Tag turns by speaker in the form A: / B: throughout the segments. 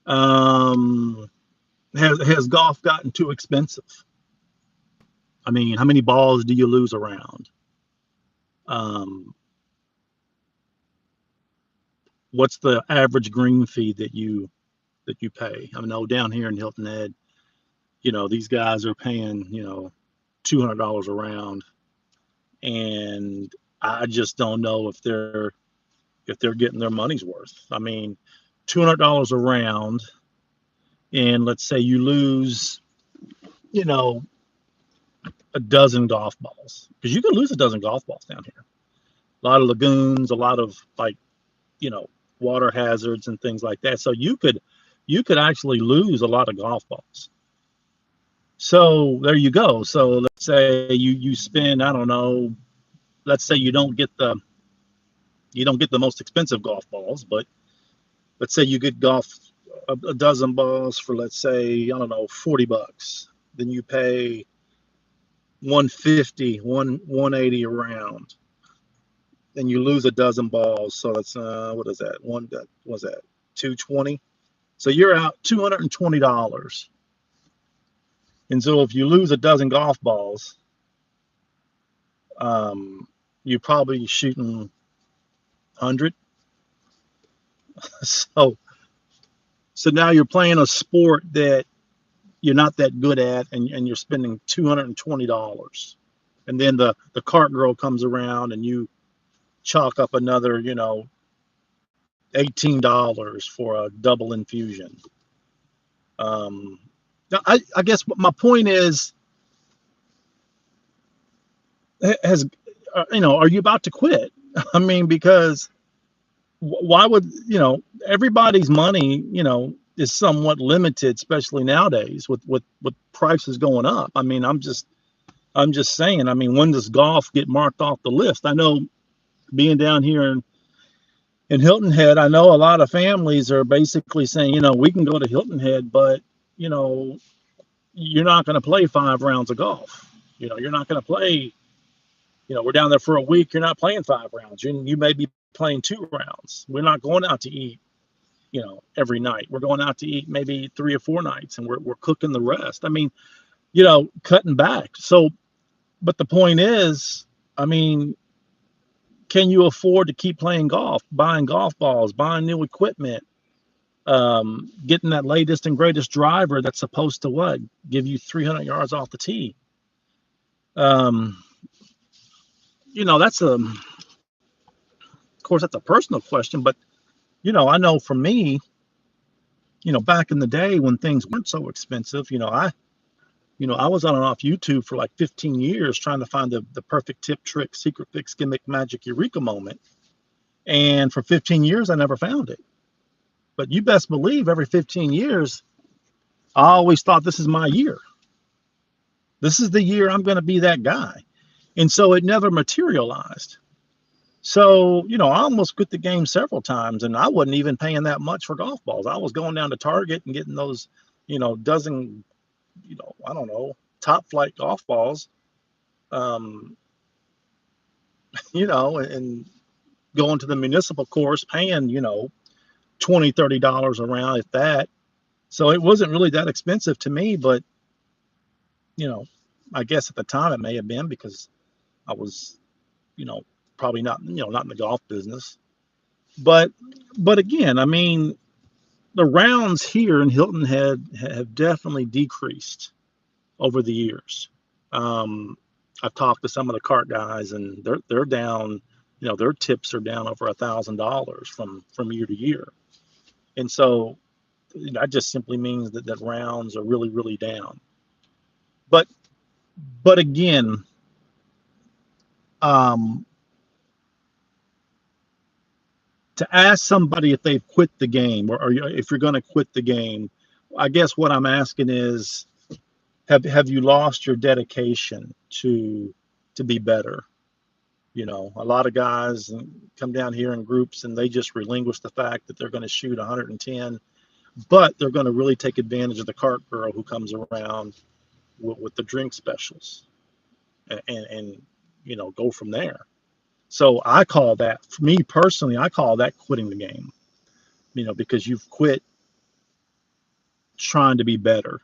A: Um, has golf gotten too expensive? I mean, how many balls do you lose around? Um, what's the average green fee that you pay? I know down here in Hilton Head, these guys are paying, $200 a round, and I just don't know if they're getting their money's worth. I mean, $200 a round, and let's say you lose, you know, a dozen golf balls, because you can lose a dozen golf balls down here. A lot of lagoons, a lot of like, you know, water hazards and things like that. So you could actually lose a lot of golf balls. So there you go. So let's say you spend, I don't know, let's say you don't get the most expensive golf balls, but let's say you get a dozen balls for, let's say, I don't know, $40. Then you pay 150, 180 around. Then you lose a dozen balls. So that's what is that? That was that 220. So you're out $220. And so if you lose a dozen golf balls, um, you're probably shooting 100. So now you're playing a sport that you're not that good at, and you're spending $220. And then the cart girl comes around and you chalk up another, $18 for a double infusion. Um, I guess my point is, has are you about to quit? I mean, because why would everybody's money is somewhat limited, especially nowadays with prices going up. I mean, I'm just saying. I mean, when does golf get marked off the list? I know, being down here in Hilton Head, I know a lot of families are basically saying, we can go to Hilton Head, but you know, you're not going to play 5 rounds of golf. You're not going to play. We're down there for a week. You're not playing 5 rounds. You may be playing 2 rounds. We're not going out to eat, every night. We're going out to eat maybe 3 or 4 nights, and we're cooking the rest. I mean, cutting back. So, but the point is, I mean, can you afford to keep playing golf, buying golf balls, buying new equipment, getting that latest and greatest driver that's supposed to what, give you 300 yards off the tee? Um, of course, that's a personal question, but I know for me, back in the day when things weren't so expensive, I was on and off YouTube for like 15 years trying to find the perfect tip, trick, secret fix, gimmick, magic, eureka moment. And for 15 years, I never found it. But you best believe every 15 years, I always thought, this is my year. This is the year I'm going to be that guy. And so it never materialized. So, I almost quit the game several times, and I wasn't even paying that much for golf balls. I was going down to Target and getting those, dozen, I don't know, top flight golf balls, um, and going to the municipal course paying, 20, $30 a round, if that. So it wasn't really that expensive to me, but, you know, I guess at the time it may have been because I was, you know, probably not in the golf business. But again, I mean, the rounds here in Hilton Head have definitely decreased over the years. Um, I've talked to some of the cart guys, and they're down. Their tips are down over $1,000 from year to year, and so that just simply means that rounds are really, really down. But again, um, to ask somebody if they've quit the game, or if you're going to quit the game, I guess what I'm asking is, have you lost your dedication to be better? A lot of guys come down here in groups and they just relinquish the fact that they're going to shoot 110, but they're going to really take advantage of the cart girl who comes around with the drink specials, and go from there. So I call that, for me personally, I call that quitting the game. Because you've quit trying to be better.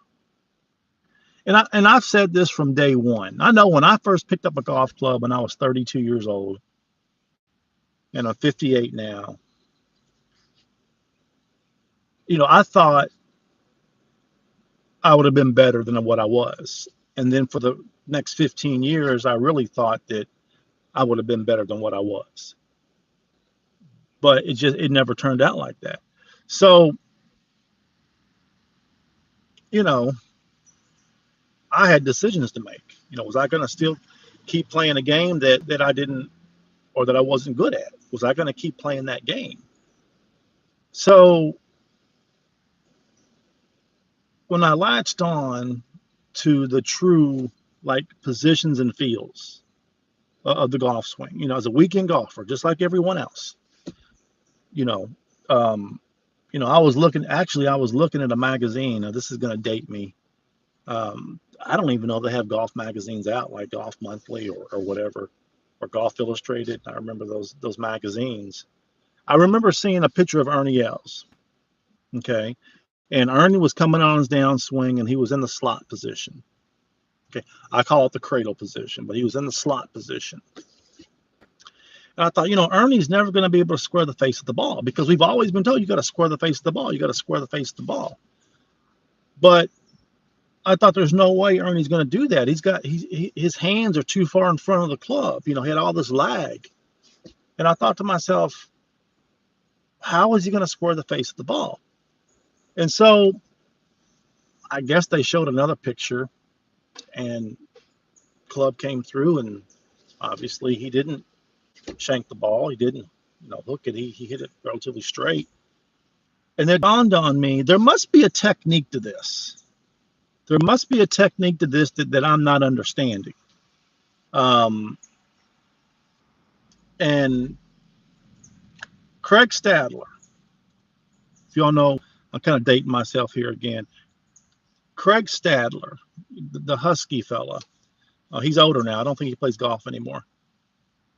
A: And I've said this from day one. I know when I first picked up a golf club when I was 32 years old, and I'm 58 now, I thought I would have been better than what I was. And then for the next 15 years, I really thought that I would have been better than what I was. But it never turned out like that. So, I had decisions to make. Was I going to still keep playing a game that I didn't, or that I wasn't good at? Was I going to keep playing that game? So when I latched on to the true positions and feels of the golf swing, as a weekend golfer, just like everyone else, I was looking at a magazine. Now, this is going to date me. I don't even know if they have golf magazines out, like Golf Monthly or whatever, or Golf Illustrated. I remember those magazines. I remember seeing a picture of Ernie Els. Okay. And Ernie was coming on his downswing, and he was in the slot position. Okay. I call it the cradle position, but he was in the slot position. And I thought, Ernie's never going to be able to square the face of the ball, because we've always been told you got to square the face of the ball. You got to square the face of the ball. But I thought there's no way Ernie's going to do that. His hands are too far in front of the club. He had all this lag. And I thought to myself, how is he going to square the face of the ball? And so I guess they showed another picture, and club came through, and obviously he didn't shank the ball. He didn't, hook it. He hit it relatively straight. And it dawned on me, there must be a technique to this. There must be a technique to this that I'm not understanding. And Craig Stadler, if y'all know, I'm kind of dating myself here again. Craig Stadler, the Husky fella, he's older now. I don't think he plays golf anymore.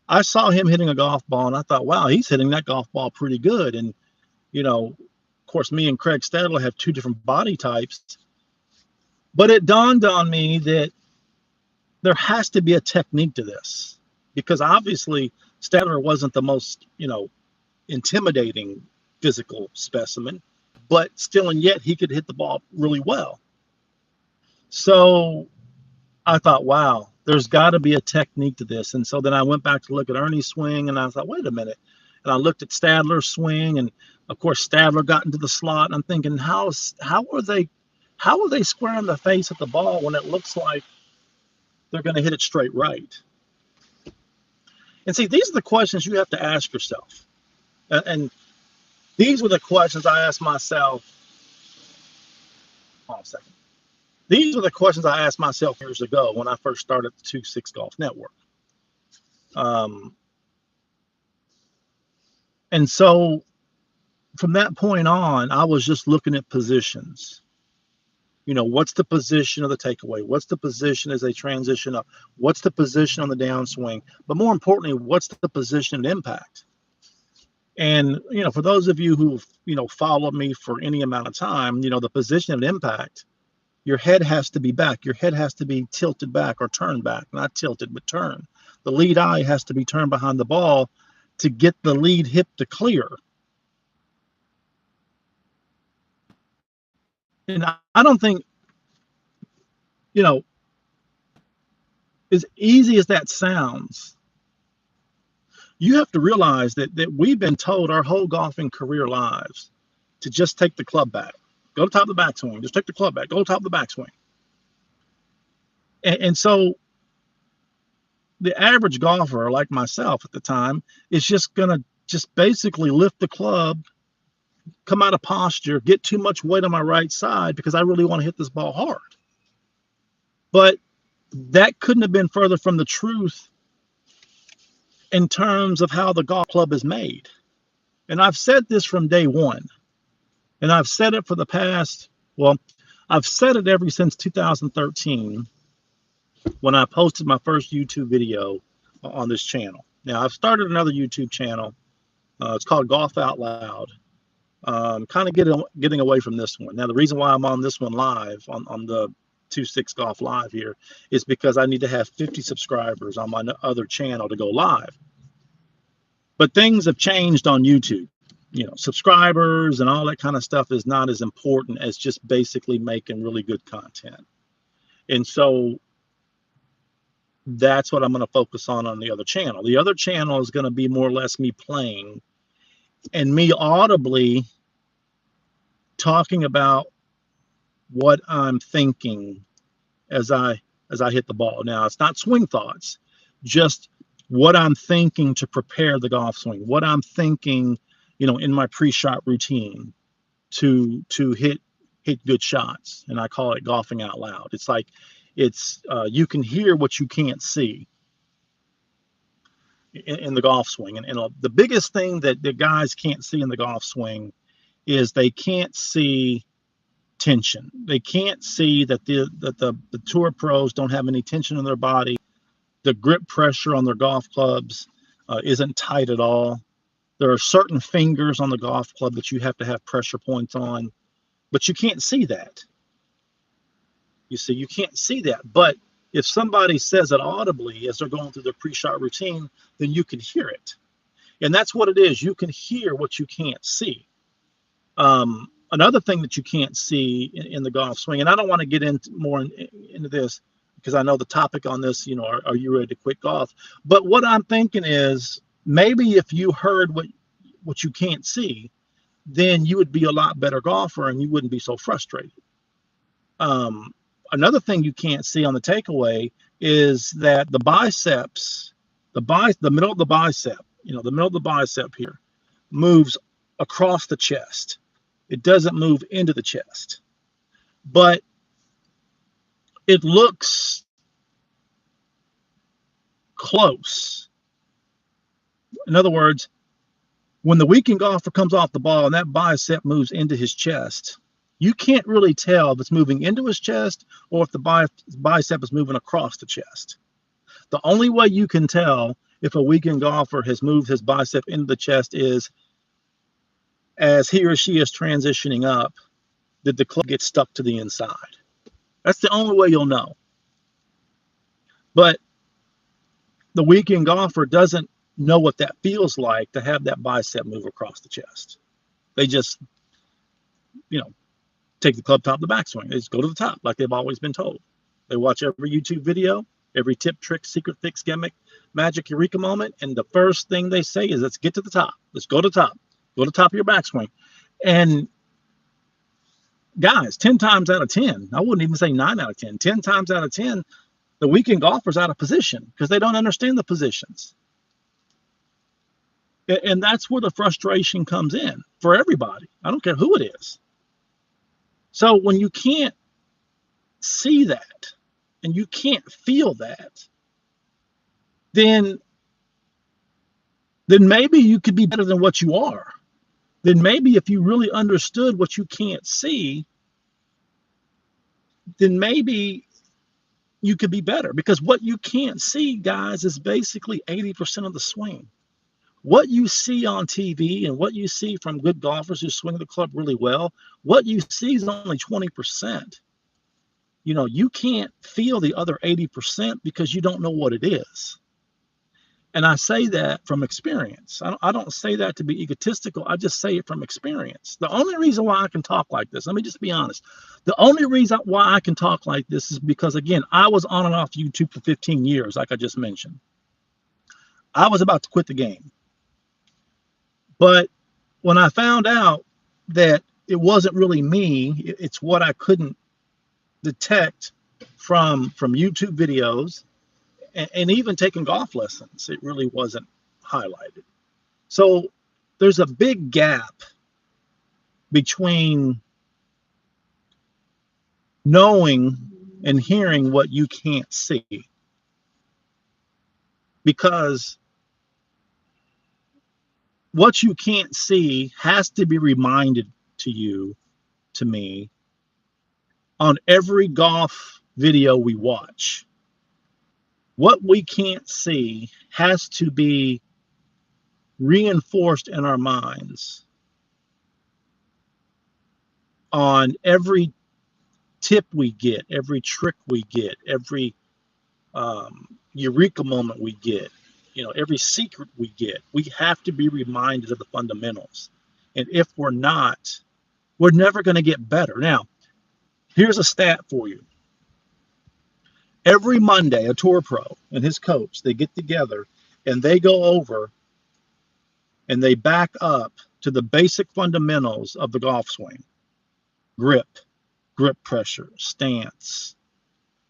A: I saw him hitting a golf ball, and I thought, wow, he's hitting that golf ball pretty good. And, of course, me and Craig Stadler have two different body types. But it dawned on me that there has to be a technique to this, because obviously Stadler wasn't the most, intimidating physical specimen, but still and yet he could hit the ball really well. So I thought, wow, there's got to be a technique to this. And so then I went back to look at Ernie's swing, and I thought, wait a minute. And I looked at Stadler's swing, and of course Stadler got into the slot, and I'm thinking, how are they squaring the face of the ball when it looks like they're going to hit it straight right? And see, these are the questions you have to ask yourself. And these were the questions I asked myself. Hold on a second. These were the questions I asked myself years ago when I first started the 2-6 Golf Network. And so from that point on, I was just looking at positions. What's the position of the takeaway? What's the position as they transition up? What's the position on the downswing? But more importantly, what's the position of impact? And, for those of you who've, followed me for any amount of time, the position of impact, your head has to be back. Your head has to be tilted back or turned back, not tilted, but turned. The lead eye has to be turned behind the ball to get the lead hip to clear. And I don't think, as easy as that sounds, you have to realize that we've been told our whole golfing career lives to just take the club back. Go to top of the backswing. Just take the club back. Go to top of the backswing. And so the average golfer, like myself at the time, is just going to just basically lift the club, come out of posture, get too much weight on my right side because I really want to hit this ball hard. But that couldn't have been further from the truth in terms of how the golf club is made. And I've said this from day one. And I've said it for the past, I've said it ever since 2013 when I posted my first YouTube video on this channel. Now, I've started another YouTube channel. It's called Golf Out Loud. Kind of getting away from this one. Now, the reason why I'm on this one live on the 2-6 Golf Live here is because I need to have 50 subscribers on my other channel to go live. But things have changed on YouTube. You know, subscribers and all that kind of stuff is not as important as just basically making really good content. And so that's what I'm going to focus on the other channel. The other channel is going to be more or less me playing and me audibly talking about what I'm thinking as I hit the ball. Now, it's not swing thoughts, just what I'm thinking to prepare the golf swing, what I'm thinking, you know, in my pre-shot routine to hit good shots. And I call it golfing out loud. It's like you can hear what you can't see in the golf swing. And the biggest thing that the guys can't see in the golf swing is they can't see tension. They can't see that the tour pros don't have any tension in their body. The grip pressure on their golf clubs isn't tight at all. There are certain fingers on the golf club that you have to have pressure points on, but you can't see that. You see, you can't see that. But if somebody says it audibly as they're going through their pre-shot routine, then you can hear it. And that's what it is. You can hear what you can't see. Another thing that you can't see in the golf swing, and I don't want to get into into this because I know the topic on this, you know, are you ready to quit golf? But what I'm thinking is maybe if you heard what you can't see, then you would be a lot better golfer and you wouldn't be so frustrated. Another thing you can't see on the takeaway is that the biceps, the middle of the bicep, you know, the middle of the bicep here moves across the chest. It doesn't move into the chest, but it looks close. In other words, when the weekend golfer comes off the ball and that bicep moves into his chest, you can't really tell if it's moving into his chest or if the bicep is moving across the chest. The only way you can tell if a weekend golfer has moved his bicep into the chest is as he or she is transitioning up, did the club get stuck to the inside? That's the only way you'll know. But the weekend golfer doesn't know what that feels like to have that bicep move across the chest. They just, you know, take the club top, the backswing. They just go to the top like they've always been told. They watch every YouTube video, every tip, trick, secret, fix, gimmick, magic, eureka moment, and the first thing they say is, let's get to the top. Let's go to the top. Go to the top of your backswing. And guys, 10 times out of 10, I wouldn't even say 9 out of 10, 10 times out of 10, the weekend golfer's out of position because they don't understand the positions. And that's where the frustration comes in for everybody. I don't care who it is. So when you can't see that and you can't feel that, then maybe you could be better than what you are. Then maybe if you really understood what you can't see, then maybe you could be better, because what you can't see, guys, is basically 80% of the swing. What you see on TV and what you see from good golfers who swing the club really well, what you see is only 20%. You know, you can't feel the other 80% because you don't know what it is. And I say that from experience. I don't say that to be egotistical. I just say it from experience. The only reason why I can talk like this, let me just be honest. The only reason why I can talk like this is because, again, I was on and off YouTube for 15 years, like I just mentioned. I was about to quit the game. But when I found out that it wasn't really me, it's what I couldn't detect from YouTube videos, and even taking golf lessons, it really wasn't highlighted. So there's a big gap between knowing and hearing what you can't see, because what you can't see has to be reminded to me, on every golf video we watch. What we can't see has to be reinforced in our minds on every tip we get, every trick we get, every eureka moment we get, every secret we get. We have to be reminded of the fundamentals. And if we're not, we're never going to get better. Now, here's a stat for you. Every Monday, a tour pro and his coach, they get together and they go over and they back up to the basic fundamentals of the golf swing: grip, grip pressure, stance,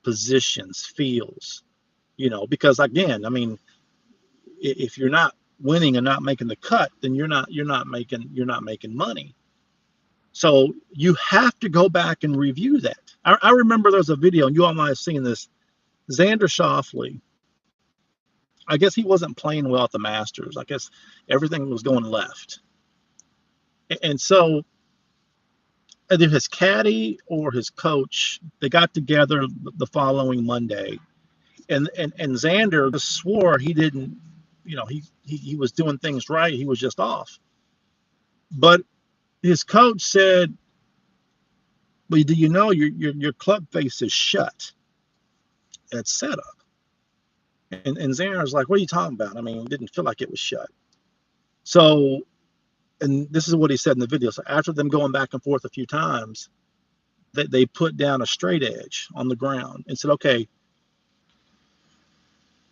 A: positions, feels. Because again, I mean, if you're not winning and not making the cut, then you're not making money. So you have to go back and review that. I remember there was a video, and you all might have seen this. Xander Schauffele, I guess he wasn't playing well at the Masters. I guess everything was going left. And so either his caddy or his coach, they got together the following Monday, and Xander swore he didn't, he was doing things right. He was just off. But his coach said, "Well, do you know your club face is shut at setup?" And Xander was like, "What are you talking about? I mean, it didn't feel like it was shut." So, and this is what he said in the video. So after them going back and forth a few times, they put down a straight edge on the ground and said, "Okay,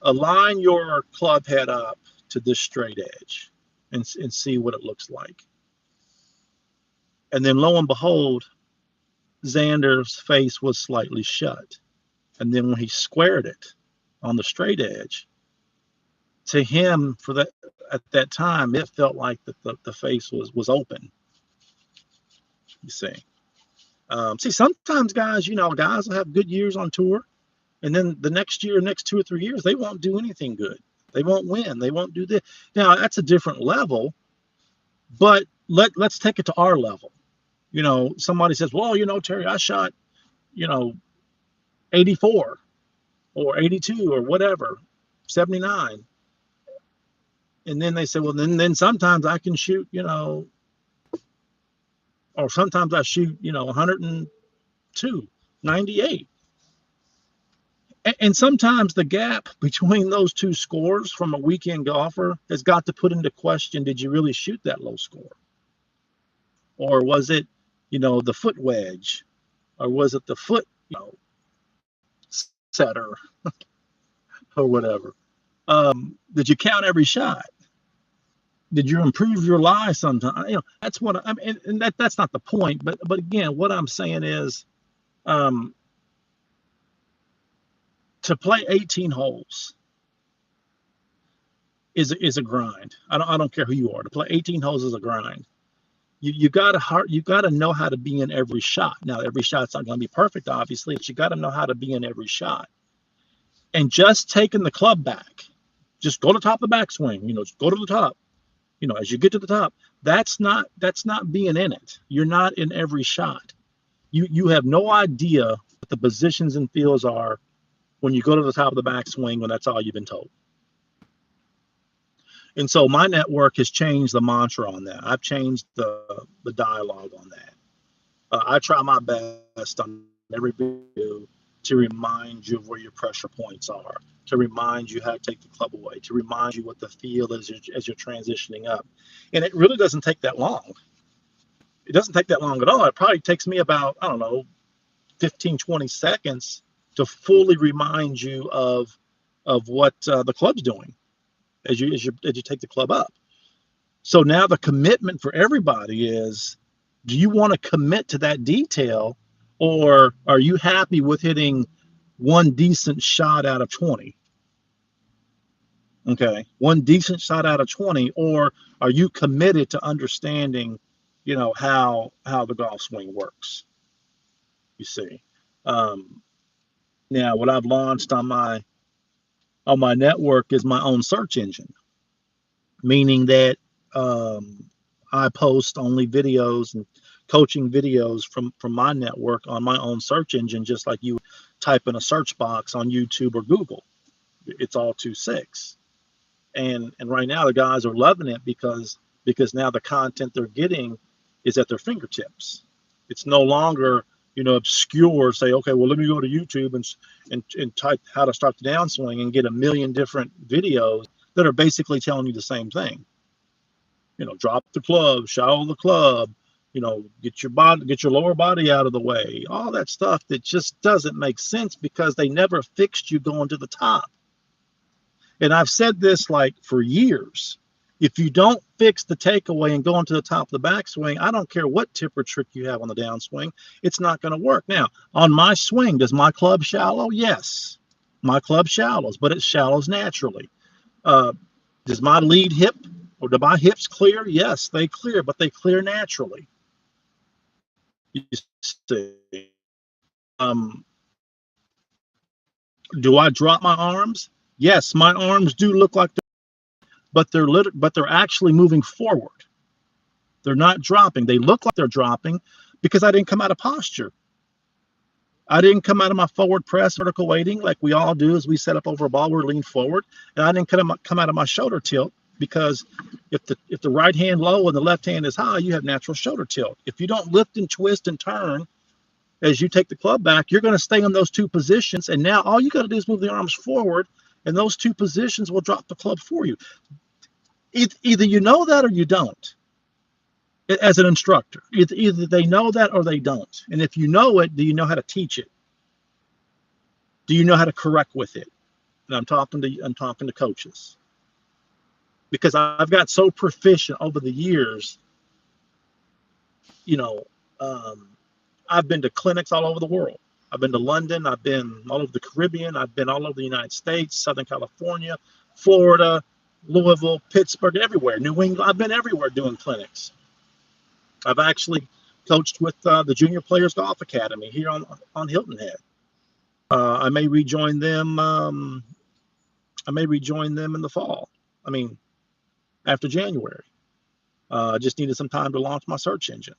A: align your club head up to this straight edge and see what it looks like." And then lo and behold, Xander's face was slightly shut. And then when he squared it on the straight edge, to him, at that time, it felt like the face was open. You see. See, sometimes guys will have good years on tour, and then the next 2 or 3 years, they won't do anything good. They won't win. They won't do this. Now, that's a different level, but let's take it to our level. Somebody says, "Well, Terry, I shot, 84 or 82 or whatever, 79." And then they say, "Well, then sometimes I can shoot, or sometimes I shoot, 102, 98." And sometimes the gap between those two scores from a weekend golfer has got to put into question, did you really shoot that low score? Or was it, the foot wedge? Or was it the foot, setter or whatever? Did you count every shot? Did you improve your lie sometime? That's what I mean, and that's not the point. But again, what I'm saying is, to play 18 holes is a grind. I don't care who you are. To play 18 holes is a grind. You gotta know how to be in every shot. Now, every shot's not going to be perfect, obviously, but you got to know how to be in every shot. And just taking the club back, just go to the top of the backswing. Just go to the top. As you get to the top, that's not being in it. You're not in every shot. You have no idea what the positions and feels are when you go to the top of the backswing when that's all you've been told. And so my network has changed the mantra on that. I've changed the dialogue on that. I try my best on every video to remind you of where your pressure points are, to remind you how to take the club away, to remind you what the feel is as you're transitioning up. And it really doesn't take that long. It doesn't take that long at all. It probably takes me about, 15, 20 seconds to fully remind you of what the club's doing as you take the club up. So now the commitment for everybody is, do you want to commit to that detail, or are you happy with hitting one decent shot out of 20? Okay, one decent shot out of 20, or are you committed to understanding, how the golf swing works? You see. Now, what I've launched on my network is my own search engine, meaning that I post only videos and coaching videos from my network on my own search engine, just like you type in a search box on YouTube or Google. It's all 2.6. And right now the guys are loving it because now the content they're getting is at their fingertips. It's no longer, obscure. Say, okay, well, let me go to YouTube and type how to start the downswing and get a million different videos that are basically telling you the same thing. Drop the club, shallow the club, get your lower body out of the way, all that stuff that just doesn't make sense because they never fixed you going to the top. And I've said this like for years. If you don't fix the takeaway and go into the top of the backswing, I don't care what tip or trick you have on the downswing, it's not going to work. Now, on my swing, does my club shallow? Yes, my club shallows, but it shallows naturally. Does my lead hip or do my hips clear? Yes, they clear, but they clear naturally. You see. Do I drop my arms? Yes, my arms do look like but they're actually moving forward. They're not dropping. They look like they're dropping because I didn't come out of posture. I didn't come out of my forward press, vertical weighting like we all do as we set up over a ball, we're lean forward. And I didn't come out of my shoulder tilt because if the right hand low and the left hand is high, you have natural shoulder tilt. If you don't lift and twist and turn as you take the club back, you're going to stay in those two positions. And now all you got to do is move the arms forward, and those two positions will drop the club for you. Either you know that or you don't. As an instructor, either they know that or they don't. And if you know it, do you know how to teach it? Do you know how to correct with it? And I'm talking to coaches, because I've got so proficient over the years. I've been to clinics all over the world. I've been to London. I've been all over the Caribbean. I've been all over the United States, Southern California, Florida, Louisville, Pittsburgh, everywhere. New England. I've been everywhere doing clinics. I've actually coached with the Junior Players Golf Academy here on Hilton Head. I may rejoin them. I may rejoin them in the fall. I mean, after January. I just needed some time to launch my search engine.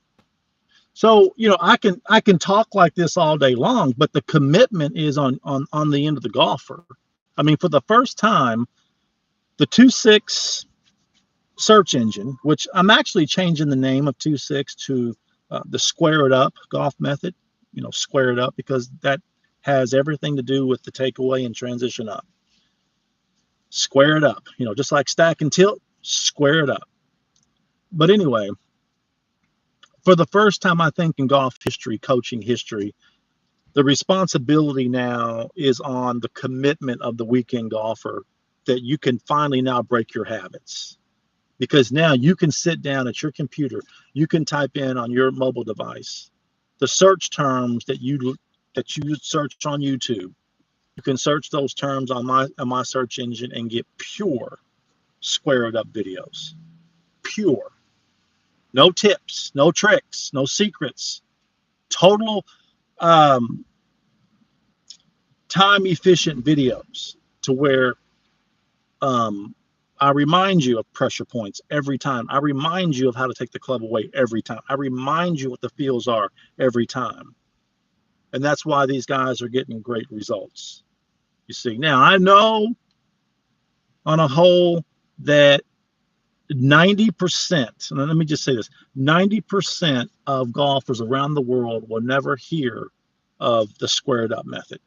A: So I can talk like this all day long, but the commitment is on the end of the golfer. I mean, for the first time, the 2.6 search engine, which I'm actually changing the name of 2.6 to the Square It Up golf method, Square It Up, because that has everything to do with the takeaway and transition up. Square it up, just like stack and tilt, square it up. But anyway, for the first time, I think in golf history, coaching history, the responsibility now is on the commitment of the weekend golfer, that you can finally now break your habits. Because now you can sit down at your computer, you can type in on your mobile device the search terms that you search on YouTube. You can search those terms on my search engine and get pure Square It Up videos. Pure. No tips, no tricks, no secrets. Total time efficient videos to where I remind you of pressure points every time. I remind you of how to take the club away every time. I remind you what the feels are every time. And that's why these guys are getting great results. You see, now I know on a whole that 90%, and let me just say this, 90% of golfers around the world will never hear of the Square It Up method.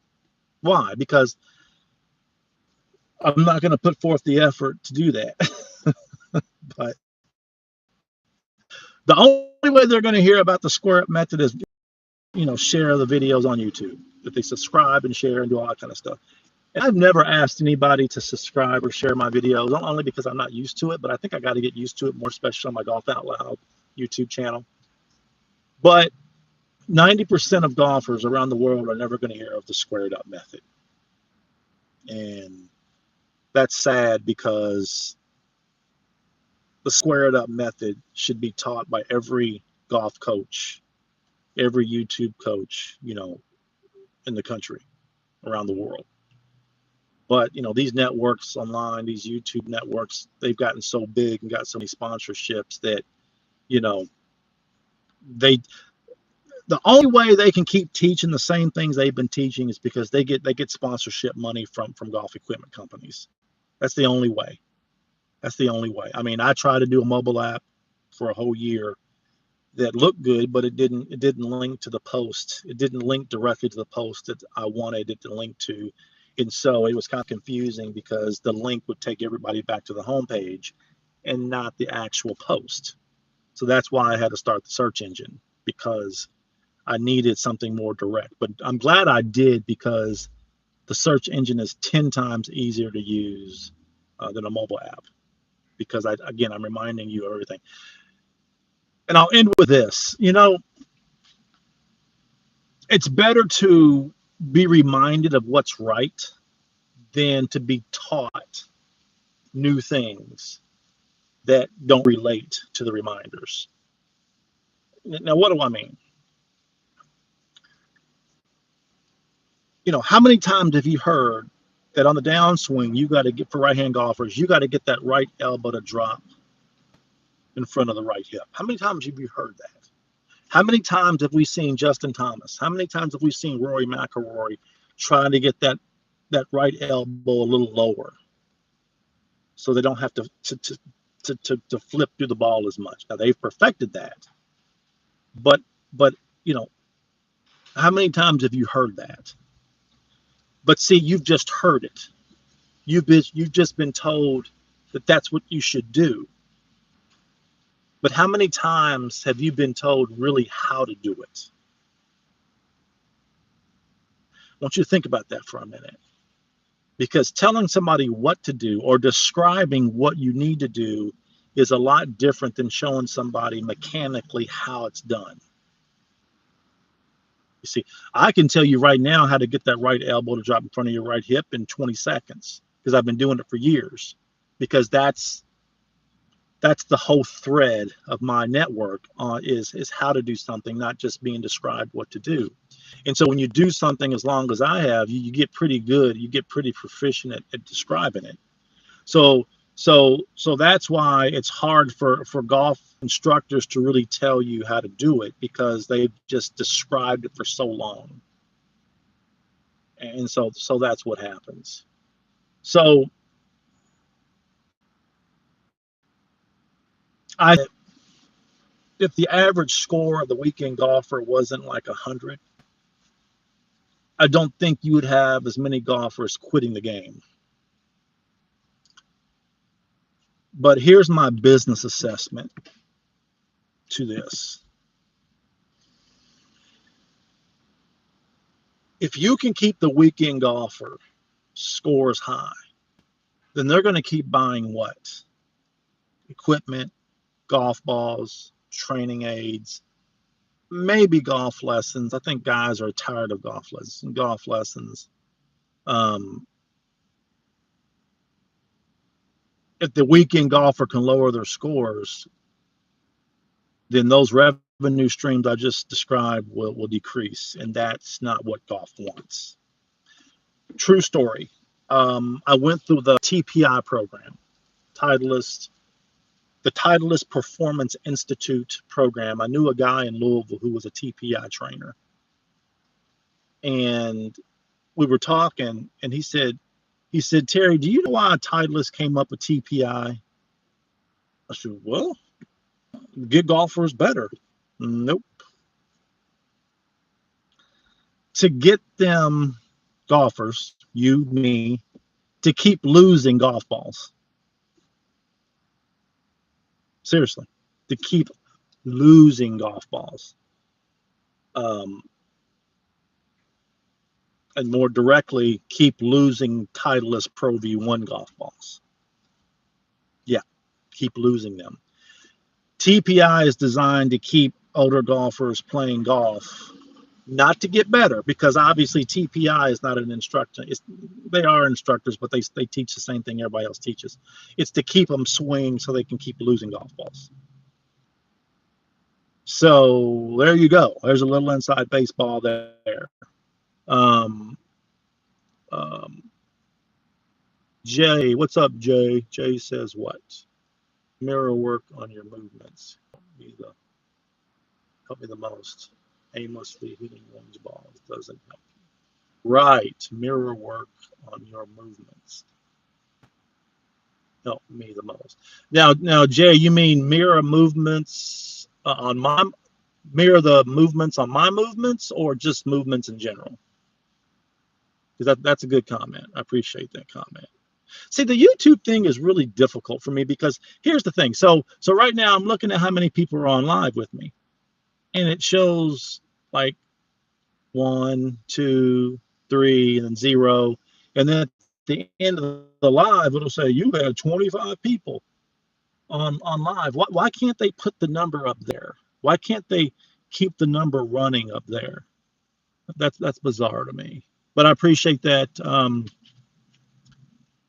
A: Why? Because I'm not going to put forth the effort to do that. But the only way they're going to hear about the Square It method is, share the videos on YouTube, that they subscribe and share and do all that kind of stuff. And I've never asked anybody to subscribe or share my videos, not only because I'm not used to it, but I think I got to get used to it more, especially on my Golf Out Loud YouTube channel. But 90% of golfers around the world are never going to hear of the Square It Up method. And that's sad, because the Square It Up method should be taught by every golf coach, every YouTube coach, in the country, around the world. But, these networks online, these YouTube networks, they've gotten so big and got so many sponsorships that, the only way they can keep teaching the same things they've been teaching is because they get sponsorship money from golf equipment companies. That's the only way. That's the only way. I mean, I tried to do a mobile app for a whole year, that looked good, but it didn't link to the post. It didn't link directly to the post that I wanted it to link to. And so it was kind of confusing because the link would take everybody back to the homepage and not the actual post. So that's why I had to start the search engine, because I needed something more direct. But I'm glad I did, because the search engine is 10 times easier to use than a mobile app, because I'm reminding you of everything. And I'll end with this. It's better to be reminded of what's right than to be taught new things that don't relate to the reminders. Now, what do I mean? How many times have you heard that on the downswing, you got to get, for right-hand golfers, you got to get that right elbow to drop in front of the right hip? How many times have you heard that? How many times have we seen Justin Thomas? How many times have we seen Rory McIlroy trying to get that right elbow a little lower so they don't have to flip through the ball as much? Now, they've perfected that, but how many times have you heard that? But see, you've just heard it. You've just been told that that's what you should do. But how many times have you been told really how to do it? I want you to think about that for a minute. Because telling somebody what to do or describing what you need to do is a lot different than showing somebody mechanically how it's done. You see, I can tell you right now how to get that right elbow to drop in front of your right hip in 20 seconds, because I've been doing it for years, because that's the whole thread of my network is how to do something, not just being described what to do. And so when you do something as long as I have, you get pretty good, you get pretty proficient at describing it. So that's why it's hard for golf instructors to really tell you how to do it, because they've just described it for so long. And so that's what happens. So if the average score of the weekend golfer wasn't like 100, I don't think you would have as many golfers quitting the game. But here's my business assessment to this. If you can keep the weekend golfer scores high, then they're going to keep buying what? Equipment, golf balls, training aids, maybe golf lessons. I think guys are tired of golf lessons. If the weekend golfer can lower their scores, then those revenue streams I just described will decrease, and that's not what golf wants. True story. I went through the TPI program, the Titleist Performance Institute program. I knew a guy in Louisville who was a TPI trainer, and we were talking, and he said, Terry, do you know why Titleist came up with TPI? I said, well, get golfers better. Nope. To get them golfers, you, me, to keep losing golf balls. Seriously, to keep losing golf balls. And more directly, keep losing Titleist Pro V1 golf balls. Yeah, keep losing them. TPI is designed to keep older golfers playing golf, not to get better, because obviously TPI is not an instructor. They are instructors, but they teach the same thing everybody else teaches. It's to keep them swing so they can keep losing golf balls. So there you go. There's a little inside baseball there. Jay, what's up, Jay? Jay says what? Mirror work on your movements. Help me the most. Aimlessly hitting one's balls doesn't help you. Right. Mirror work on your movements. Help me the most. Now, Jay, you mean mirror movements on my? mirror the movements on my movements or just movements in general? Because that's a good comment. I appreciate that comment. See, the YouTube thing is really difficult for me because here's the thing. So right now I'm looking at how many people are on live with me, and it shows like 1, 2, 3, and then 0, and then at the end of the live it'll say you had 25 people on live. Why can't they put the number up there? Why can't they keep the number running up there? That's bizarre to me. But I appreciate that.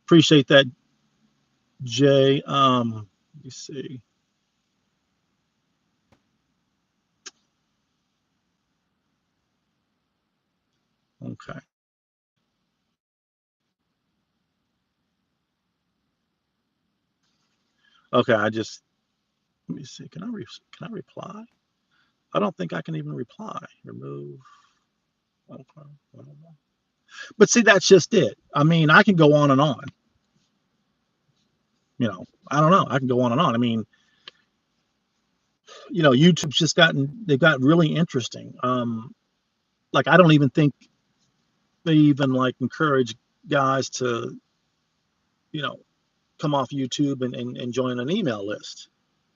A: Appreciate that, Jay. Let me see. Okay. Okay. Let me see. Can I reply? I don't think I can even reply. Remove. Okay. But see, that's just it. I mean, I can go on and on. I don't know. I can go on and on. I mean, YouTube's just they've got really interesting. Like I don't even think they even like encourage guys to, come off YouTube and join an email list.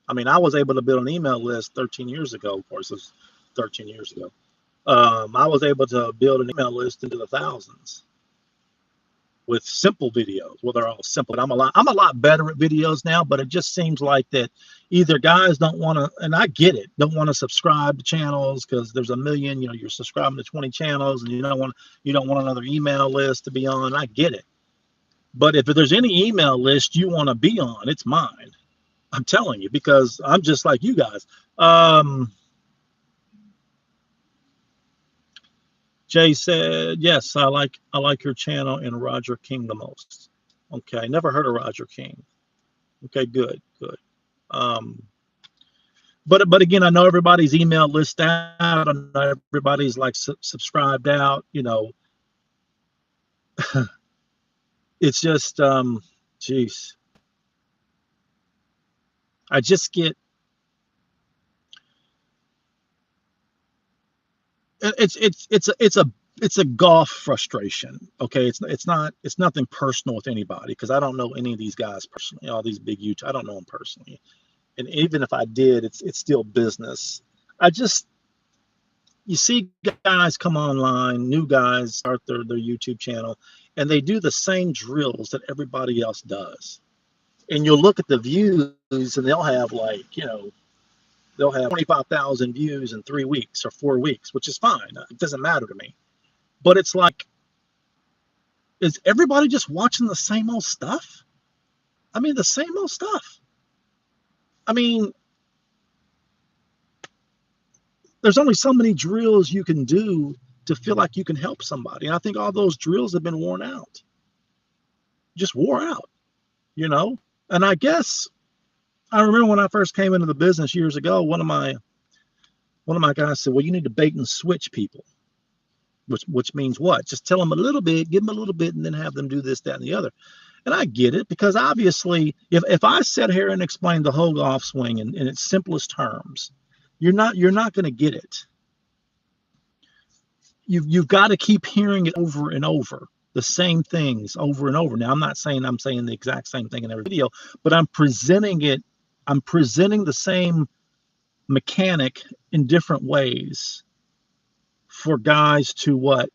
A: I mean, I was able to build an email list 13 years ago. Of course, it was 13 years ago. I was able to build an email list into the thousands with simple videos. Well, they're all simple. But I'm a lot better at videos now, but it just seems like that either guys don't want to, and I get it, don't want to subscribe to channels because there's a million, you're subscribing to 20 channels and you don't want another email list to be on. I get it. But if there's any email list you want to be on, it's mine. I'm telling you, because I'm just like you guys. Jay said, yes, I like your channel and Roger King the most. Okay, I never heard of Roger King. Okay, good. But again, I know everybody's email list out. I know everybody's like subscribed out. It's just, geez. I just get. It's a golf frustration. Okay, it's nothing personal with anybody because I don't know any of these guys personally. All these big YouTube, I don't know them personally, and even if I did, it's still business. You see guys come online, new guys start their YouTube channel, and they do the same drills that everybody else does, and you'll look at the views and they'll have like they'll have 25,000 views in 3 weeks or 4 weeks, which is fine. It doesn't matter to me. But it's like, is everybody just watching the same old stuff? I mean, the same old stuff. I mean, there's only so many drills you can do to feel like you can help somebody. And I think all those drills have been worn out. Just wore out, And I guess I remember when I first came into the business years ago, one of my guys said, well, you need to bait and switch people. Which means what? Just tell them a little bit, give them a little bit, and then have them do this, that, and the other. And I get it, because obviously, if I sit here and explain the whole golf swing in its simplest terms, you're not going to get it. You've got to keep hearing it over and over, the same things over and over. Now, I'm not saying I'm saying the exact same thing in every video, but I'm presenting it. I'm presenting the same mechanic in different ways for guys to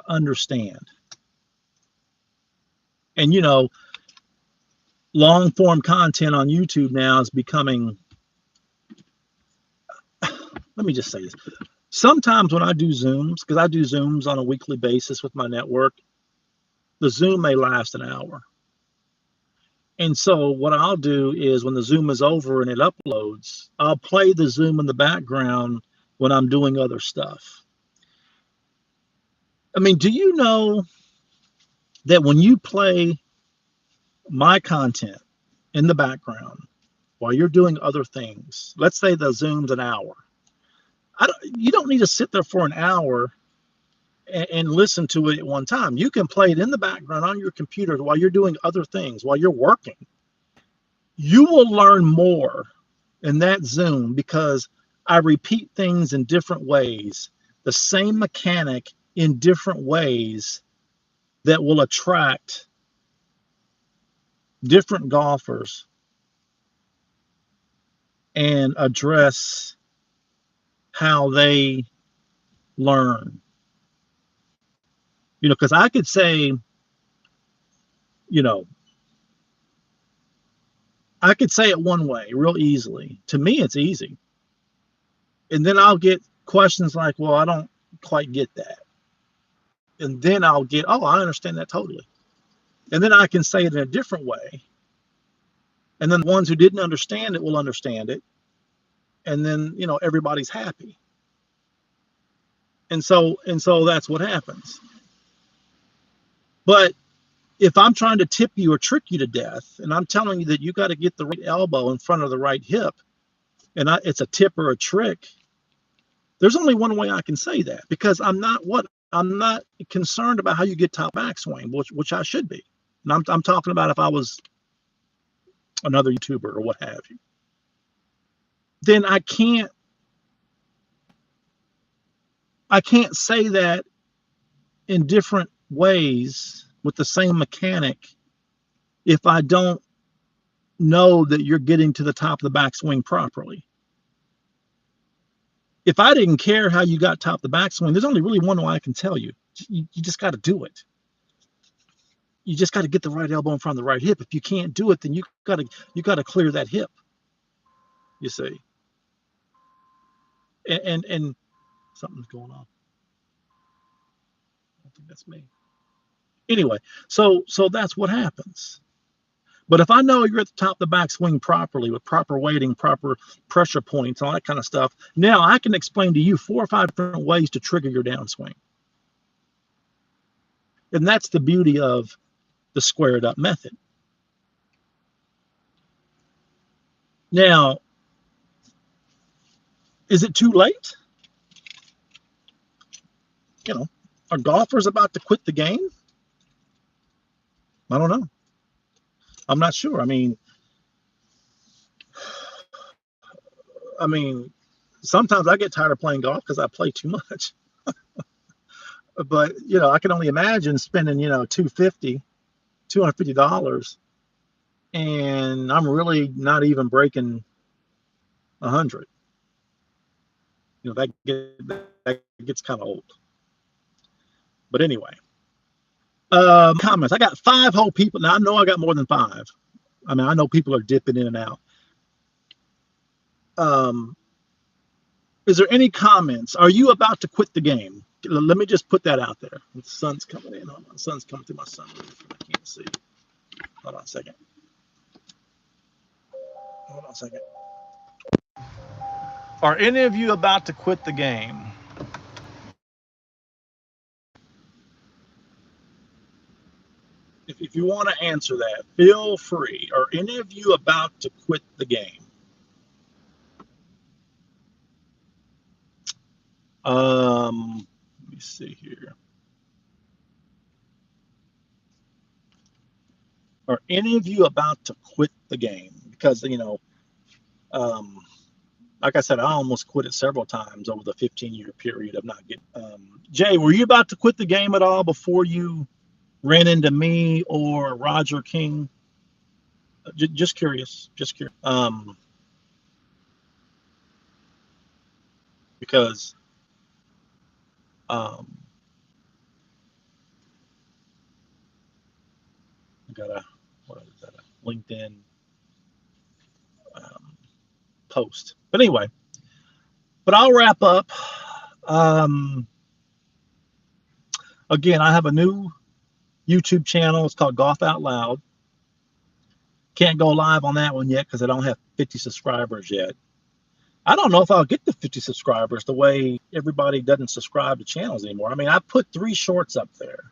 A: understand. And long form content on YouTube now is becoming, let me just say this. Sometimes when I do Zooms, because I do Zooms on a weekly basis with my network, the Zoom may last an hour. And so what I'll do is when the Zoom is over and it uploads, I'll play the Zoom in the background when I'm doing other stuff. I mean, do you know that when you play my content in the background while you're doing other things, let's say the Zoom's an hour, you don't need to sit there for an hour and listen to it at one time. You can play it in the background on your computer while you're doing other things, while you're working. You will learn more in that Zoom because I repeat things in different ways, the same mechanic in different ways that will attract different golfers and address how they learn. Because I could say, I could say it one way real easily. To me, it's easy. And then I'll get questions like, well, I don't quite get that. And then I'll get, oh, I understand that totally. And then I can say it in a different way. And then the ones who didn't understand it will understand it. And then, everybody's happy. And so that's what happens. But if I'm trying to tip you or trick you to death, and I'm telling you that you got to get the right elbow in front of the right hip, and it's a tip or a trick, there's only one way I can say that, because I'm not concerned about how you get top backswing, which I should be. And I'm talking about if I was another YouTuber or what have you. Then I can't say that in different ways with the same mechanic if I don't know that you're getting to the top of the backswing properly. If I didn't care how you got top of the backswing, there's only really one way I can tell you. You just got to do it. You just got to get the right elbow in front of the right hip. If you can't do it, then you got to clear that hip. You see. And something's going on. I don't think that's me. Anyway, so that's what happens. But if I know you're at the top of the backswing properly with proper weighting, proper pressure points, all that kind of stuff, now I can explain to you 4 or 5 different ways to trigger your downswing. And that's the beauty of the squared up method. Now, is it too late? Are golfers about to quit the game? I don't know. I'm not sure. I mean, sometimes I get tired of playing golf because I play too much. But, I can only imagine spending, $250, and I'm really not even breaking 100. That gets kind of old. But anyway, comments. I got 5 whole people. Now, I know I got more than 5. I know people are dipping in and out. Is there any comments? Are you about to quit the game? Let me just put that out there. The sun's coming in. Hold on. The sun's coming through my sunroof. I can't see. Hold on a second. Are any of you about to quit the game? If you want to answer that, feel free. Are any of you about to quit the game? Let me see here. Are any of you about to quit the game? Because, like I said, I almost quit it several times over the 15-year period of not getting. Jay, were you about to quit the game at all before you ran into me or Roger King? Just curious. Because I got a LinkedIn post. But anyway, I'll wrap up. Again, I have a new YouTube channel. It's called Golf Out Loud. Can't go live on that one yet because I don't have 50 subscribers yet. I don't know if I'll get the 50 subscribers the way everybody doesn't subscribe to channels anymore. I put 3 shorts up there,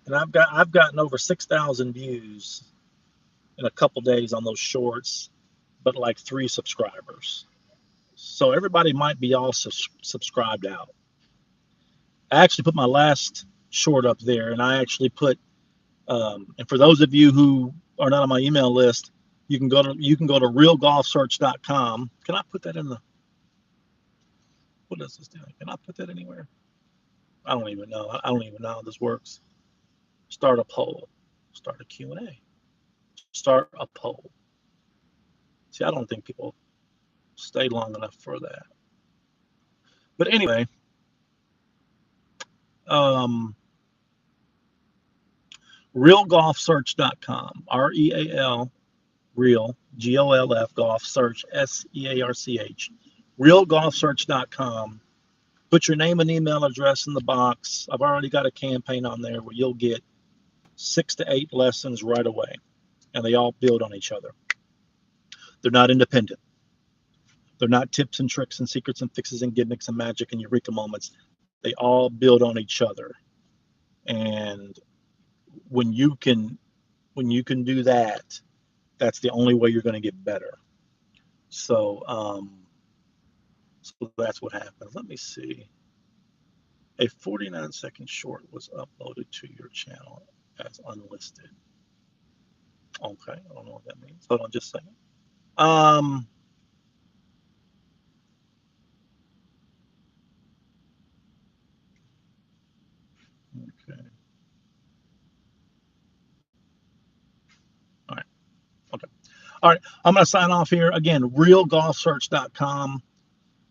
A: and I've gotten over 6,000 views in a couple days on those shorts, but like 3 subscribers. So everybody might be all subscribed out. I actually put my last short up there, and I actually put, and for those of you who are not on my email list, you can go to realgolfsearch.com. Can I put that in the? what does this do? Can I put that anywhere? I don't even know. I don't even know how this works. Start a poll. Start a Q&A. Start a poll. See, I don't think people stay long enough for that. But anyway, realgolfsearch.com, REAL, real, GOLF, golf search, SEARCH, realgolfsearch.com. Put your name and email address in the box. I've already got a campaign on there where you'll get 6 to 8 lessons right away, and they all build on each other. They're not independent. They're not tips and tricks and secrets and fixes and gimmicks and magic and eureka moments. They all build on each other. And when you can do that, that's the only way you're going to get better. So so that's what happens. Let me see. A 49-second short was uploaded to your channel as unlisted. Okay, I don't know what that means. Hold on just a second. Okay. All right. Okay. All right. I'm going to sign off here. Again, realgolfsearch.com.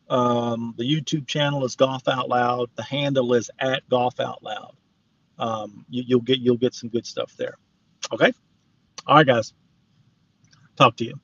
A: The YouTube channel is Golf Out Loud. The handle is @GolfOutLoud. You'll get some good stuff there. Okay. All right, guys. Talk to you.